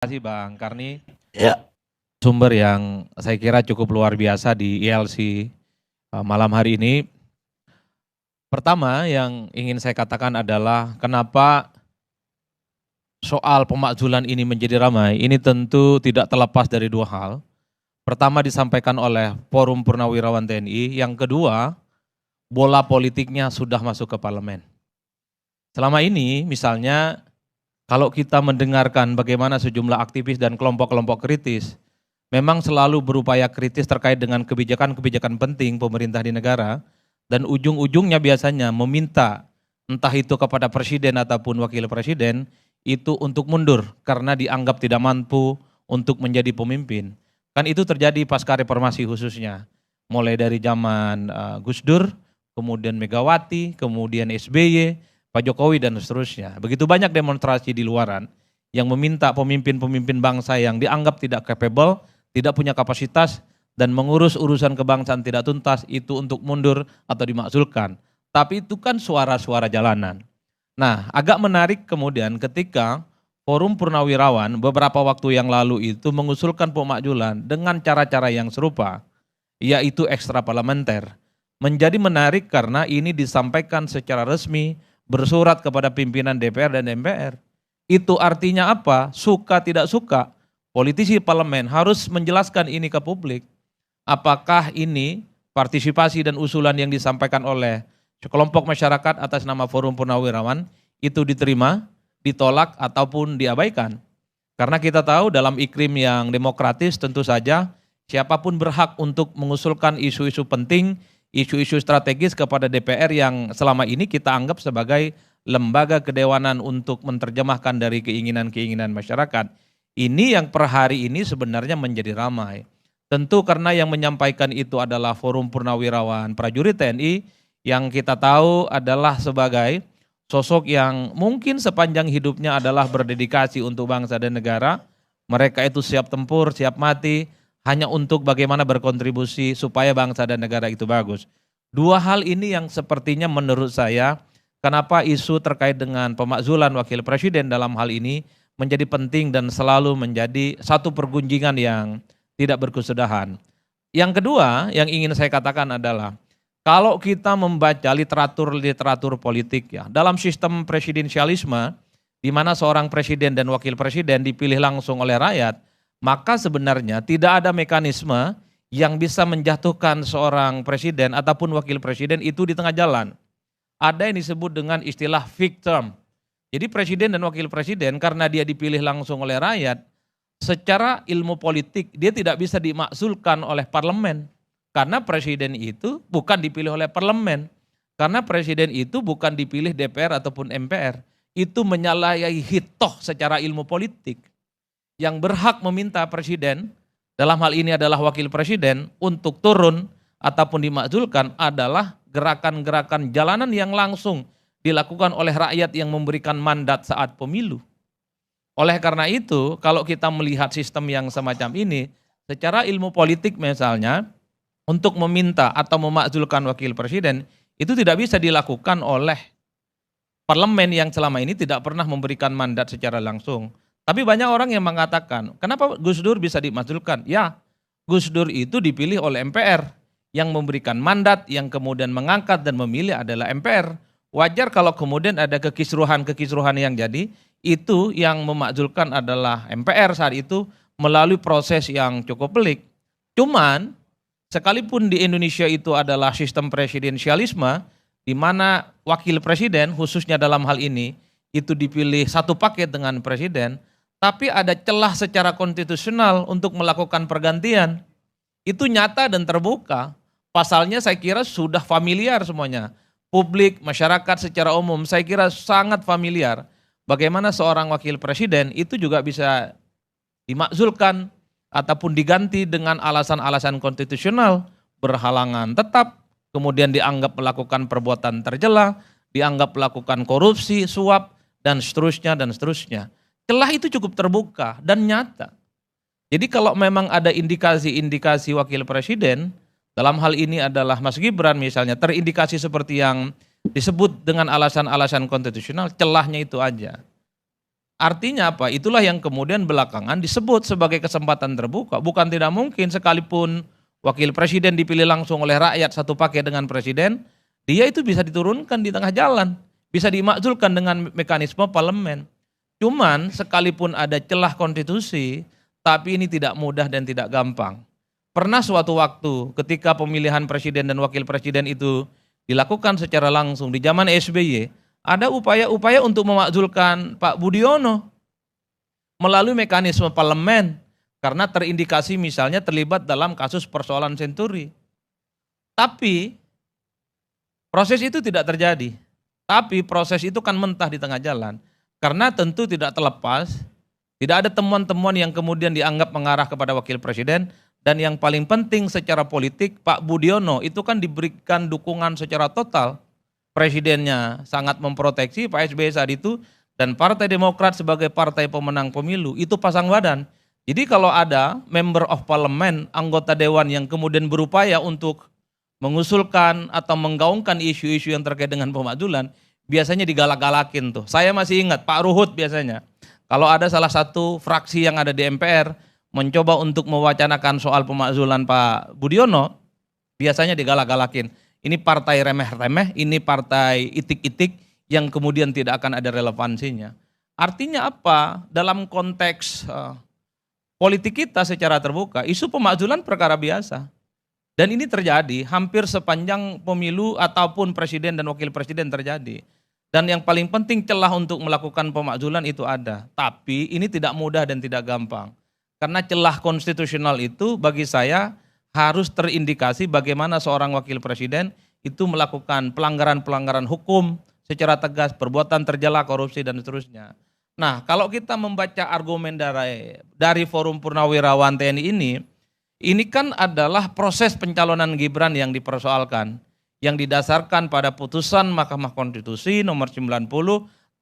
Terima kasih Bang Karni, Ya, sumber yang saya kira cukup luar biasa di ILC malam hari ini. Pertama yang ingin saya katakan adalah kenapa soal pemakzulan ini menjadi ramai, ini tentu tidak terlepas dari dua hal. Pertama disampaikan oleh Forum Purnawirawan TNI, yang kedua bola politiknya sudah masuk ke parlemen. Selama ini misalnya kalau kita mendengarkan bagaimana sejumlah aktivis dan kelompok-kelompok kritis memang selalu berupaya kritis terkait dengan kebijakan-kebijakan penting pemerintah di negara, dan ujung-ujungnya biasanya meminta entah itu kepada presiden ataupun wakil presiden itu untuk mundur karena dianggap tidak mampu untuk menjadi pemimpin. Kan itu terjadi pasca reformasi khususnya, mulai dari zaman Gus Dur, kemudian Megawati, kemudian SBY, Pak Jokowi dan seterusnya. Begitu banyak demonstrasi di luaran yang meminta pemimpin-pemimpin bangsa yang dianggap tidak capable, tidak punya kapasitas, dan mengurus urusan kebangsaan tidak tuntas itu untuk mundur atau dimakzulkan. Tapi itu kan suara-suara jalanan. Nah, agak menarik kemudian ketika Forum Purnawirawan beberapa waktu yang lalu itu mengusulkan pemakzulan dengan cara-cara yang serupa, yaitu ekstra parlementer. Menjadi menarik karena ini disampaikan secara resmi bersurat kepada pimpinan DPR dan MPR. Itu artinya apa? Suka tidak suka, politisi parlemen harus menjelaskan ini ke publik. Apakah ini partisipasi dan usulan yang disampaikan oleh sekelompok masyarakat atas nama Forum Purnawirawan itu diterima, ditolak, ataupun diabaikan. Karena kita tahu dalam iklim yang demokratis tentu saja siapapun berhak untuk mengusulkan isu-isu penting, isu-isu strategis kepada DPR yang selama ini kita anggap sebagai lembaga kedewanan untuk menerjemahkan dari keinginan-keinginan masyarakat. Ini yang per hari ini sebenarnya menjadi ramai. Tentu karena yang menyampaikan itu adalah Forum Purnawirawan Prajurit TNI yang kita tahu adalah sebagai sosok yang mungkin sepanjang hidupnya adalah berdedikasi untuk bangsa dan negara. Mereka itu siap tempur, siap mati, hanya untuk bagaimana berkontribusi supaya bangsa dan negara itu bagus. Dua hal ini yang sepertinya menurut saya, kenapa isu terkait dengan pemakzulan wakil presiden dalam hal ini menjadi penting dan selalu menjadi satu pergunjingan yang tidak berkesudahan. Yang kedua yang ingin saya katakan adalah, kalau kita membaca literatur politik ya, dalam sistem presidensialisme, di mana seorang presiden dan wakil presiden dipilih langsung oleh rakyat, maka sebenarnya tidak ada mekanisme yang bisa menjatuhkan seorang presiden ataupun wakil presiden itu di tengah jalan. Ada yang disebut dengan istilah fixed term. Jadi presiden dan wakil presiden karena dia dipilih langsung oleh rakyat, secara ilmu politik dia tidak bisa dimakzulkan oleh parlemen. Karena presiden itu bukan dipilih oleh parlemen. Karena presiden itu bukan dipilih DPR ataupun MPR. Itu menyalahi hitoh secara ilmu politik. Yang berhak meminta presiden, dalam hal ini adalah wakil presiden, untuk turun ataupun dimakzulkan adalah gerakan-gerakan jalanan yang langsung dilakukan oleh rakyat yang memberikan mandat saat pemilu. Oleh karena itu, kalau kita melihat sistem yang semacam ini, secara ilmu politik misalnya, untuk meminta atau memakzulkan wakil presiden, itu tidak bisa dilakukan oleh parlemen yang selama ini tidak pernah memberikan mandat secara langsung. Tapi banyak orang yang mengatakan, kenapa Gus Dur bisa dimakzulkan? Ya, Gus Dur itu dipilih oleh MPR, yang memberikan mandat, yang kemudian mengangkat dan memilih adalah MPR. Wajar kalau kemudian ada kekisruhan yang jadi, itu yang memakzulkan adalah MPR saat itu melalui proses yang cukup pelik. Cuman, sekalipun di Indonesia itu adalah sistem presidensialisme, di mana wakil presiden khususnya dalam hal ini, itu dipilih satu paket dengan presiden, tapi ada celah secara konstitusional untuk melakukan pergantian. Itu nyata dan terbuka. Pasalnya saya kira sudah familiar semuanya. Publik, masyarakat secara umum saya kira sangat familiar. Bagaimana seorang wakil presiden itu juga bisa dimakzulkan ataupun diganti dengan alasan-alasan konstitusional, berhalangan tetap, kemudian dianggap melakukan perbuatan tercela, dianggap melakukan korupsi, suap, dan seterusnya, dan seterusnya. Celah itu cukup terbuka dan nyata. Jadi kalau memang ada indikasi-indikasi wakil presiden, dalam hal ini adalah Mas Gibran misalnya, terindikasi seperti yang disebut dengan alasan-alasan konstitusional, celahnya itu aja. Artinya apa? Itulah yang kemudian belakangan disebut sebagai kesempatan terbuka. Bukan tidak mungkin sekalipun wakil presiden dipilih langsung oleh rakyat satu paket dengan presiden, dia itu bisa diturunkan di tengah jalan, bisa dimakzulkan dengan mekanisme parlemen. Cuman sekalipun ada celah konstitusi, tapi ini tidak mudah dan tidak gampang. Pernah suatu waktu ketika pemilihan presiden dan wakil presiden itu dilakukan secara langsung di zaman SBY, ada upaya-upaya untuk memakzulkan Pak Budiono melalui mekanisme parlemen karena terindikasi misalnya terlibat dalam kasus persoalan Senturi. Tapi proses itu tidak terjadi. Tapi proses itu kan mentah di tengah jalan. Karena tentu tidak terlepas, tidak ada temuan-temuan yang kemudian dianggap mengarah kepada wakil presiden. Dan yang paling penting secara politik, Pak Budiono itu kan diberikan dukungan secara total. Presidennya sangat memproteksi Pak SBY saat itu, dan Partai Demokrat sebagai partai pemenang pemilu itu pasang badan. Jadi kalau ada member of parliament, anggota dewan yang kemudian berupaya untuk mengusulkan atau menggaungkan isu-isu yang terkait dengan pemakzulan, biasanya digalak-galakin tuh. Saya masih ingat Pak Ruhut biasanya, kalau ada salah satu fraksi yang ada di MPR mencoba untuk mewacanakan soal pemakzulan Pak Budiono, biasanya digalak-galakin. Ini partai remeh-remeh, ini partai itik-itik yang kemudian tidak akan ada relevansinya. Artinya apa? Dalam konteks politik kita secara terbuka, isu pemakzulan perkara biasa. Dan ini terjadi hampir sepanjang pemilu ataupun presiden dan wakil presiden terjadi. Dan yang paling penting celah untuk melakukan pemakzulan itu ada. Tapi ini tidak mudah dan tidak gampang. Karena celah konstitusional itu bagi saya harus terindikasi bagaimana seorang wakil presiden itu melakukan pelanggaran-pelanggaran hukum secara tegas, perbuatan tercela, korupsi dan seterusnya. Nah, kalau kita membaca argumen dari Forum Purnawirawan TNI ini kan adalah proses pencalonan Gibran yang dipersoalkan, yang didasarkan pada putusan Mahkamah Konstitusi nomor 90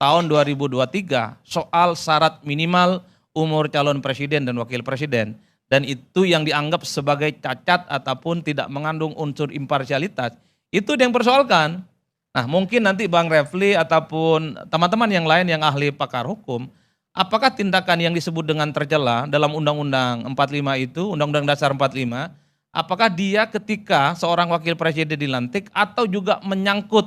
tahun 2023 soal syarat minimal umur calon presiden dan wakil presiden, dan itu yang dianggap sebagai cacat ataupun tidak mengandung unsur imparsialitas, itu yang persoalkan. Nah, mungkin nanti Bang Refli ataupun teman-teman yang lain yang ahli pakar hukum, apakah tindakan yang disebut dengan tercela dalam Undang-Undang 45 itu, Undang-Undang Dasar 45, apakah dia ketika seorang wakil presiden dilantik atau juga menyangkut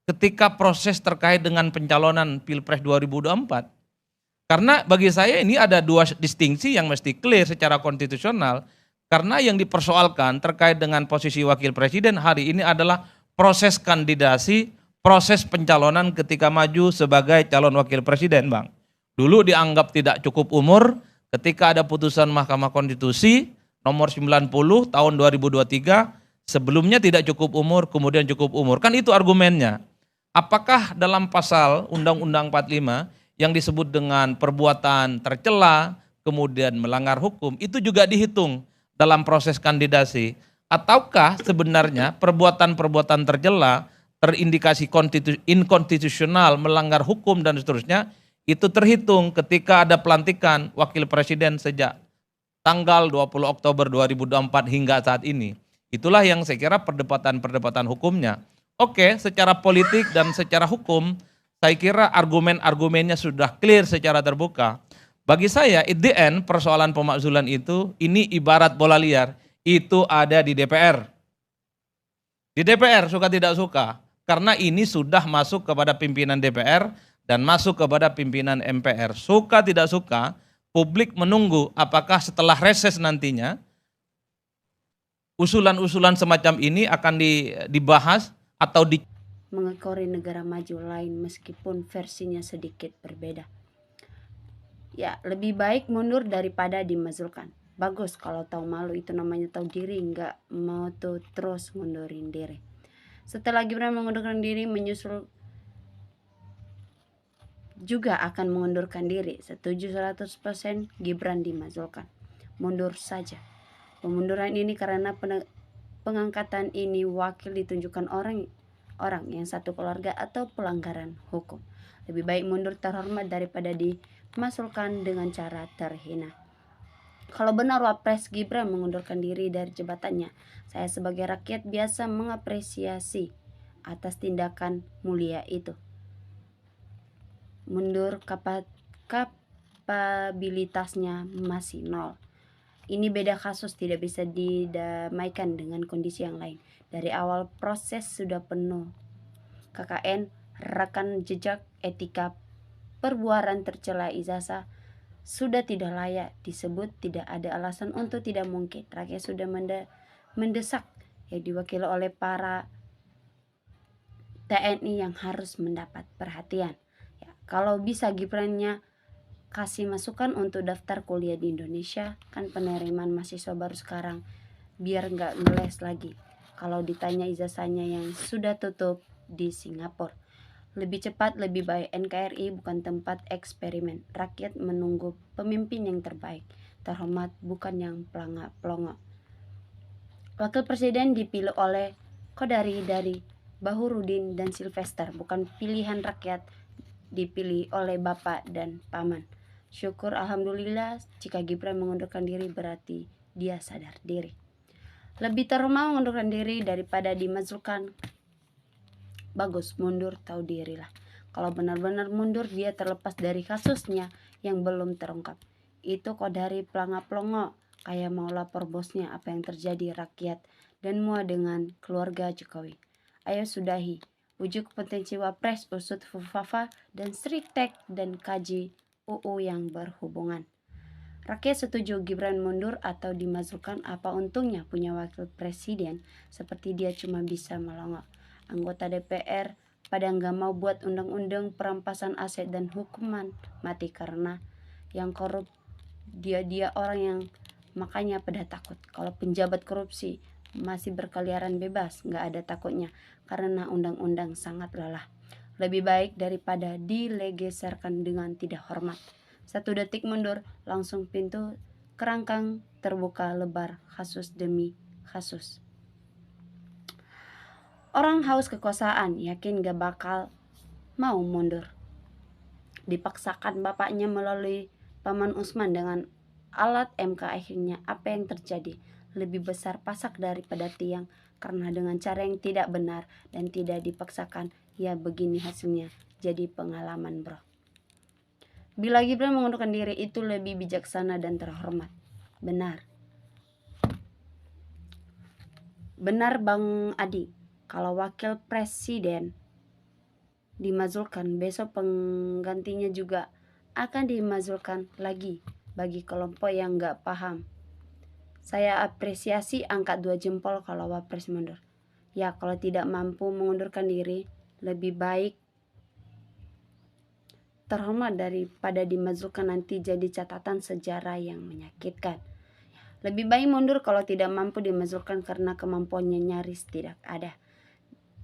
ketika proses terkait dengan pencalonan Pilpres 2024? Karena bagi saya ini ada dua distingsi yang mesti clear secara konstitusional, karena yang dipersoalkan terkait dengan posisi wakil presiden hari ini adalah proses kandidasi, proses pencalonan ketika maju sebagai calon wakil presiden, Bang. Dulu dianggap tidak cukup umur, ketika ada putusan Mahkamah Konstitusi nomor 90 tahun 2023, sebelumnya tidak cukup umur, kemudian cukup umur. Kan itu argumennya. Apakah dalam pasal Undang-Undang 45 yang disebut dengan perbuatan tercela, kemudian melanggar hukum, itu juga dihitung dalam proses kandidasi? Ataukah sebenarnya perbuatan-perbuatan tercela, terindikasi inkonstitusional, melanggar hukum dan seterusnya, itu terhitung ketika ada pelantikan wakil presiden sejak tanggal 20 Oktober 2024 hingga saat ini? Itulah yang saya kira perdebatan-perdebatan hukumnya. Oke, secara politik dan secara hukum, saya kira argumen-argumennya sudah clear secara terbuka. Bagi saya, at the end, persoalan pemakzulan itu, ini ibarat bola liar, itu ada di DPR. Di DPR, suka tidak suka, karena ini sudah masuk kepada pimpinan DPR dan masuk kepada pimpinan MPR. Suka tidak suka, publik menunggu apakah setelah reses nantinya, usulan-usulan semacam ini akan dibahas atau mengekori negara maju lain meskipun versinya sedikit berbeda. Ya, lebih baik mundur daripada dimazulkan. Bagus kalau tahu malu, itu namanya tahu diri, nggak mau tuh terus mundurin diri. Setelah Gibran mengundurkan diri, menyusul juga akan mengundurkan diri. Setuju 100% Gibran dimazulkan. Mundur saja. Pemunduran ini karena pengangkatan ini wakil ditunjukkan orang yang satu keluarga atau pelanggaran hukum. Lebih baik mundur terhormat daripada dimasukkan dengan cara terhina. Kalau benar Wapres Gibran mengundurkan diri dari jabatannya, saya sebagai rakyat biasa mengapresiasi atas tindakan mulia itu. Mundur elektabilitasnya masih nol. Ini beda kasus, tidak bisa didamaikan dengan kondisi yang lain. Dari awal proses sudah penuh KKN, rekam jejak, etika, perbuatan tercela, ijazah sudah tidak layak disebut, tidak ada alasan untuk tidak mungkin. Rakyat sudah mendesak yang diwakili oleh para TNI yang harus mendapat perhatian. Ya, kalau bisa Gibrannya kasih masukan untuk daftar kuliah di Indonesia, kan penerimaan mahasiswa baru sekarang, biar nggak ngeles lagi. Kalau ditanya ijazahnya yang sudah tutup di Singapura. Lebih cepat, lebih baik. NKRI bukan tempat eksperimen. Rakyat menunggu pemimpin yang terbaik, terhormat, bukan yang pelongo. Wakil Presiden dipilih oleh Kodari dari Bahurudin dan Sylvester, bukan pilihan rakyat dipilih oleh Bapak dan Paman. Syukur alhamdulillah jika Gibran mengundurkan diri berarti dia sadar diri. Lebih terhormat mengundurkan diri daripada dimajukan. Bagus, mundur tahu dirilah. Kalau benar-benar mundur dia terlepas dari kasusnya yang belum terungkap. Itu Kodari pelongo kayak mau lapor bosnya apa yang terjadi rakyat dan muat dengan keluarga Jokowi. Ayo sudahi. Ujuk potensi wapres, usut Fufafa dan Striktek dan kaji UU yang berhubungan. Rakyat setuju Gibran mundur atau dimajukan, apa untungnya punya wakil presiden seperti dia cuma bisa melongo. Anggota DPR pada nggak mau buat undang-undang perampasan aset dan hukuman mati karena yang korup dia orang yang, makanya pada takut kalau penjabat korupsi masih berkeliaran bebas, nggak ada takutnya karena undang-undang sangat lelah. Lebih baik daripada dilegeserkan dengan tidak hormat. 1 detik mundur, langsung pintu kerangkang terbuka lebar, kasus demi kasus. Orang haus kekuasaan yakin gak bakal mau mundur. Dipaksakan bapaknya melalui Paman Usman dengan alat MK, akhirnya apa yang terjadi? Lebih besar pasak daripada tiang, karena dengan cara yang tidak benar dan tidak dipaksakan, ya begini hasilnya. Jadi pengalaman bro. Bila Gibran mengundurkan diri itu lebih bijaksana dan terhormat. Benar. Benar Bang Adi. Kalau wakil presiden dimazulkan, besok penggantinya juga akan dimazulkan lagi. Bagi kelompok yang gak paham, saya apresiasi angkat 2 jempol kalau wapres mundur. Ya kalau tidak mampu mengundurkan diri, lebih baik terhormat daripada dimazulkan nanti jadi catatan sejarah yang menyakitkan. Lebih baik mundur kalau tidak mampu dimazulkan karena kemampuannya nyaris tidak ada.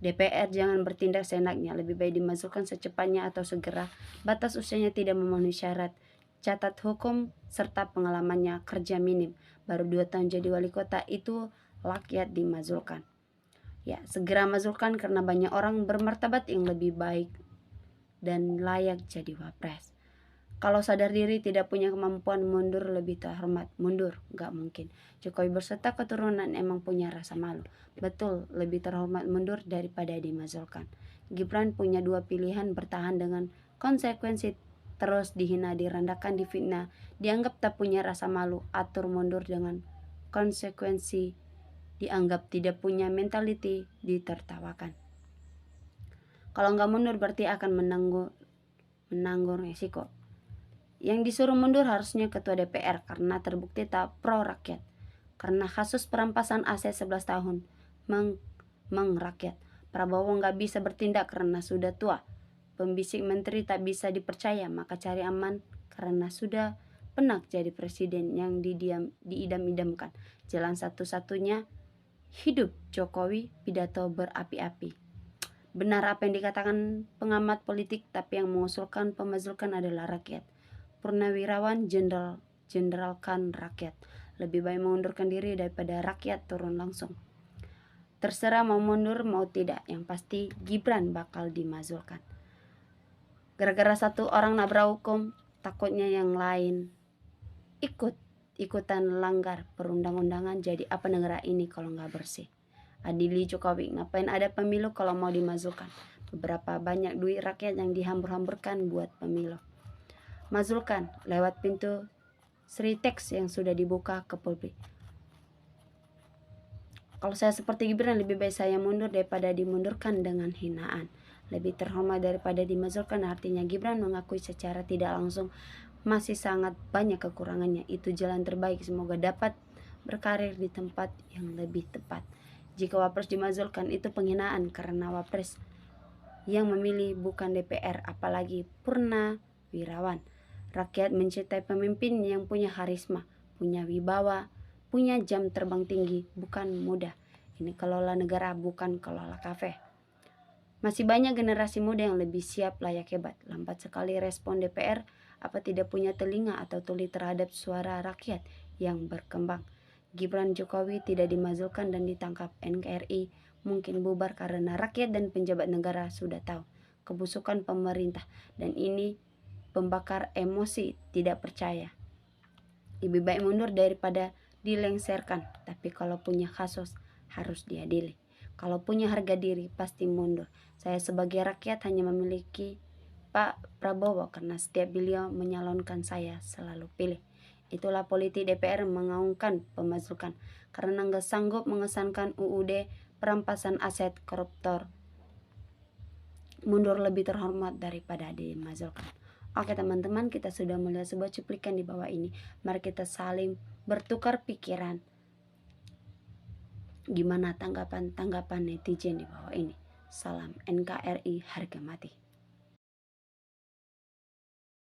DPR jangan bertindak seenaknya, lebih baik dimazulkan secepatnya atau segera. Batas usianya tidak memenuhi syarat, catat hukum serta pengalamannya kerja minim, baru 2 tahun jadi wali kota, itu rakyat dimazulkan. Ya, segera mazulkan karena banyak orang bermartabat yang lebih baik dan layak jadi wapres. Kalau sadar diri tidak punya kemampuan, mundur lebih terhormat. Mundur, gak mungkin. Jokowi berserta keturunan emang punya rasa malu. Betul, lebih terhormat mundur daripada dimazulkan. Gibran punya 2 pilihan, bertahan dengan konsekuensi terus dihina, direndahkan, difitnah, dianggap tak punya rasa malu, atur mundur dengan konsekuensi dianggap tidak punya mentality, ditertawakan. Kalau nggak mundur berarti akan menanggung resiko. Yang disuruh mundur harusnya ketua DPR karena terbukti tak pro rakyat. Karena kasus perampasan aset 11 tahun rakyat. Prabowo nggak bisa bertindak karena sudah tua. Pembisik menteri tak bisa dipercaya, maka cari aman karena sudah penak jadi presiden yang diidam-idamkan. Jalan satu-satunya hidup Jokowi, pidato berapi-api. Benar apa yang dikatakan pengamat politik, tapi yang mengusulkan pemazulkan adalah rakyat. Purnawirawan jenderalkan rakyat. Lebih baik mengundurkan diri daripada rakyat turun langsung. Terserah mau mundur mau tidak, yang pasti Gibran bakal dimazulkan. Gara-gara 1 orang nabrak hukum, takutnya yang lain ikutan langgar perundang-undangan. Jadi apa negara ini kalau nggak bersih? Adili Jokowi, ngapain ada pemilu kalau mau dimazulkan? Beberapa banyak duit rakyat yang dihambur-hamburkan buat pemilu. Mazulkan lewat pintu Sritex yang sudah dibuka ke publik. Kalau saya seperti Gibran, lebih baik saya mundur daripada dimundurkan dengan hinaan. Lebih terhormat daripada dimazulkan. Artinya Gibran mengakui secara tidak langsung masih sangat banyak kekurangannya. Itu jalan terbaik, semoga dapat berkarir di tempat yang lebih tepat. Jika Wapres dimazulkan itu penghinaan, karena Wapres yang memilih bukan DPR, apalagi purnawirawan. Rakyat mencintai pemimpin yang punya karisma, punya wibawa, punya jam terbang tinggi, bukan mudah. Ini kelola negara, bukan kelola kafe. Masih banyak generasi muda yang lebih siap, layak, hebat. Lambat sekali respon DPR, apa tidak punya telinga atau tuli terhadap suara rakyat yang berkembang. Gibran Jokowi tidak dimazulkan dan ditangkap NKRI mungkin bubar karena rakyat dan penjabat negara sudah tahu kebusukan pemerintah, dan ini pembakar emosi tidak percaya. Lebih baik mundur daripada dilengserkan. Tapi kalau punya kasus harus diadili. Kalau punya harga diri pasti mundur. Saya sebagai rakyat hanya memiliki Pak Prabowo karena setiap beliau menyalonkan saya selalu pilih. Itulah politik DPR mengaungkan pemasukan karena nggak sanggup mengesankan UUD perampasan aset koruptor. Mundur lebih terhormat daripada dimazulkan. Oke teman-teman, kita sudah melihat sebuah cuplikan di bawah ini. Mari kita saling bertukar pikiran. Gimana tanggapan netizen di bawah ini? Salam NKRI harga mati.